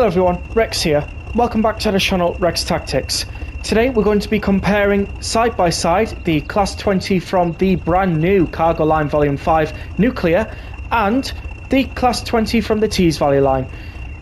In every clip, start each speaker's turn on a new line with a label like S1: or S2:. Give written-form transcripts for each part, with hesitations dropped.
S1: Hello everyone, Rex here. Welcome back to the channel Rex Tactics. Today we're going to be comparing side by side the Class 20 from the brand new Cargo Line Volume 5 Nuclear and the Class 20 from the Tees Valley line.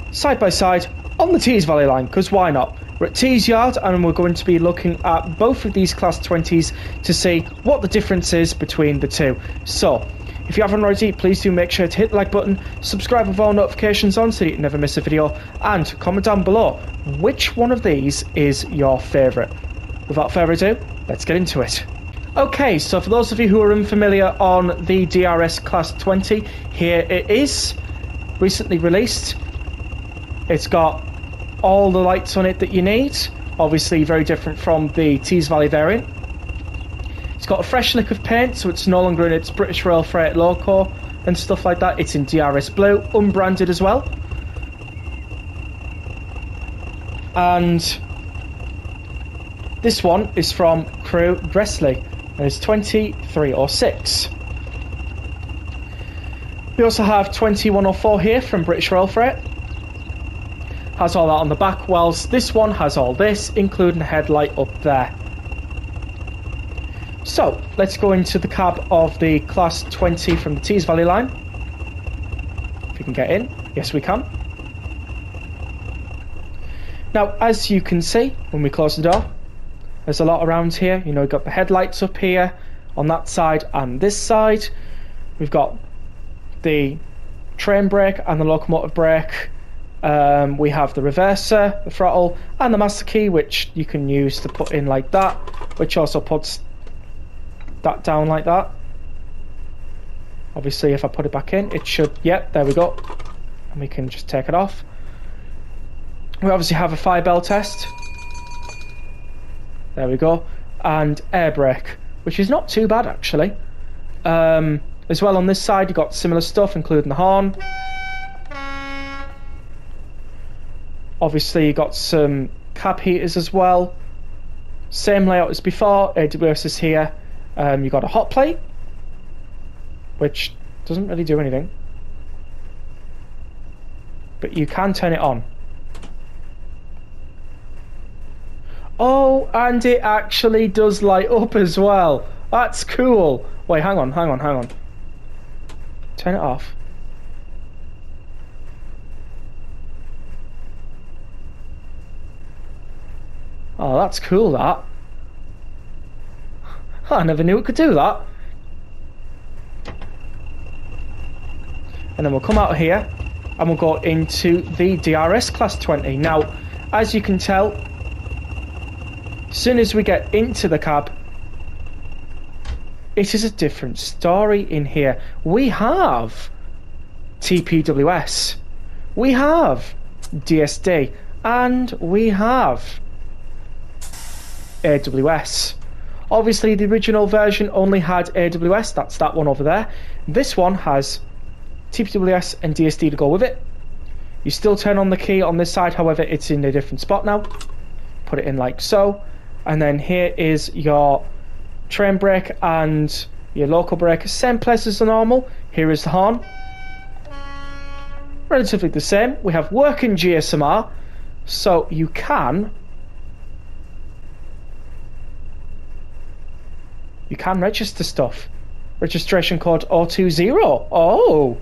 S1: Side by side on the Tees Valley line, because why not? We're at Tees Yard and we're going to be looking at both of these Class 20s to see what the difference is between the two. So, if you haven't already, please do make sure to hit the like button, subscribe with all notifications on so you never miss a video, and comment down below which one of these is your favourite. Without further ado, let's get into it. Okay, so for those of you who are unfamiliar on the DRS Class 20, here it is, recently released. It's got all the lights on it that you need, obviously very different from the Tees Valley variant. It's got a fresh lick of paint, so it's no longer in its British Rail Freight logo and stuff like that. It's in DRS blue, unbranded as well. And this one is from Crew Dressley, and it's 2306. We also have 2104 here from British Rail Freight. Has all that on the back, whilst this one has all this, including a headlight up there. So, let's go into the cab of the Class 20 from the Tees Valley line. If we can get in. Yes, we can. Now, as you can see, when we close the door, there's a lot around here. You know, we've got the headlights up here, on that side and this side. We've got the train brake and the locomotive brake. We have the reverser, the throttle, and the master key, which you can use to put in like that, which also puts that down like that. Obviously, if I put it back in, it should, yep, there we go, and we can just take it off. We obviously have a fire bell test, there we go, and air brake, which is not too bad actually. As well, on this side you've got similar stuff, including the horn. Obviously you got some cab heaters as well, same layout as before. AWS is here. You got a hot plate, which doesn't really do anything, but you can turn it on. Oh, and it actually does light up as well. That's cool. Wait, hang on. Turn it off. Oh, that's cool, that. I never knew it could do that. And then we'll come out here and we'll go into the DRS Class 20. Now, as you can tell, as soon as we get into the cab, it is a different story in here. We have TPWS, we have DSD, and we have AWS. Obviously, the original version only had AWS, that's that one over there. This one has TPWS and DSD to go with it. You still turn on the key on this side, however, it's in a different spot now. Put it in like so. And then here is your train brake and your local brake. Same place as the normal. Here is the horn. Relatively the same. We have working GSMR, so you can register stuff. Registration code 020. Oh,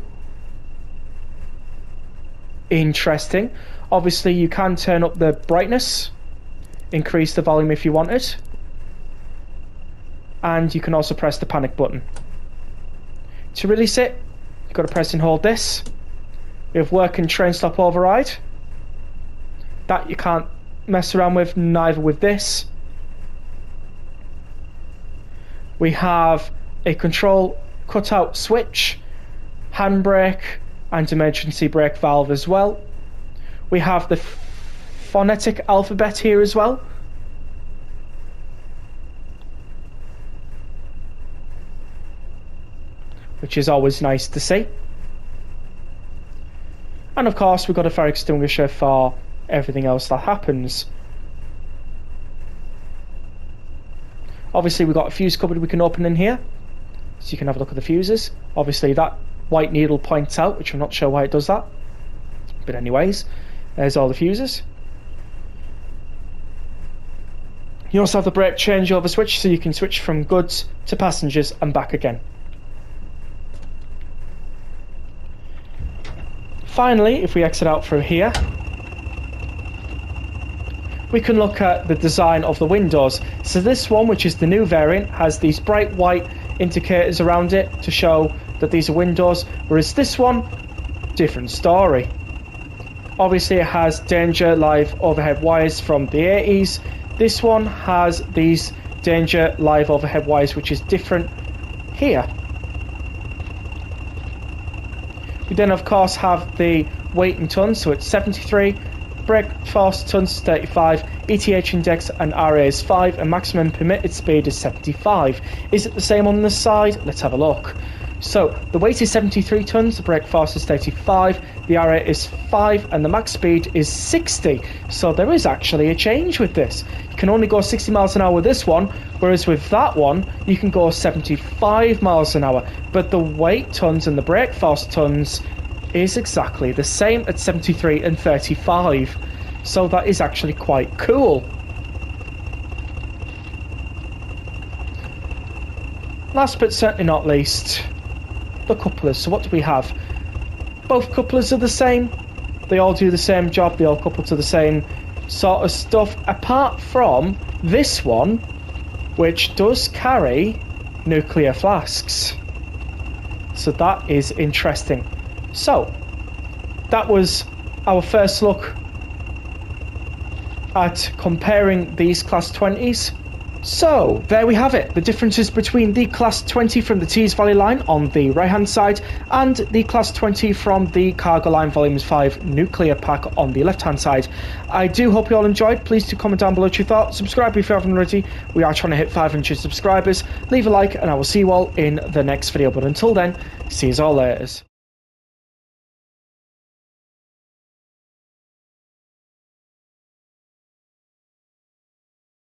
S1: interesting. Obviously you can turn up the brightness, increase the volume if you wanted, and you can also press the panic button. To release it, you've got to press and hold this. We have working train stop override. That you can't mess around with, neither with this. We have a control cutout switch, handbrake, and emergency brake valve as well. We have the phonetic alphabet here as well. Which is always nice to see. And of course we've got a fire extinguisher for everything else that happens. Obviously we've got a fuse cupboard we can open in here, so you can have a look at the fuses. Obviously that white needle points out, which I'm not sure why it does that, but anyways, There's all the fuses. You also have the brake changeover switch, so you can switch from goods to passengers and back again. Finally, if we exit out through here, we can look at the design of the windows. So this one, which is the new variant, has these bright white indicators around it to show that these are windows, whereas this one, different story. Obviously it has danger live overhead wires from the 80s. This one has these danger live overhead wires, which is different here. We then of course have the weight in tons, so it's 73, brake force tons 35, ETH index and RA is 5, and maximum permitted speed is 75. Is it the same on this side? Let's have a look. So the weight is 73 tons, the brake force is 35, the RA is 5, and the max speed is 60. So there is actually a change with this. You can only go 60 miles an hour with this one, whereas with that one you can go 75 miles an hour. But the weight tons and the brake force tons is exactly the same at 73 and 35. So that is actually quite cool. Last but certainly not least, the couplers. So what do we have? Both couplers are the same. They all do the same job. They all couple to the same sort of stuff, apart from this one, which does carry nuclear flasks. So that is interesting. So that was our first look at comparing these Class 20s. So there we have it, the differences between the Class 20 from the Tees Valley line on the right hand side and the Class 20 from the Cargo Line Volumes 5 nuclear pack on the left hand side. I do hope you all enjoyed. Please do comment down below what you thought, subscribe if you haven't already. We are trying to hit 500 subscribers. Leave a like and I will see you all in the next video, but until then, see you all later.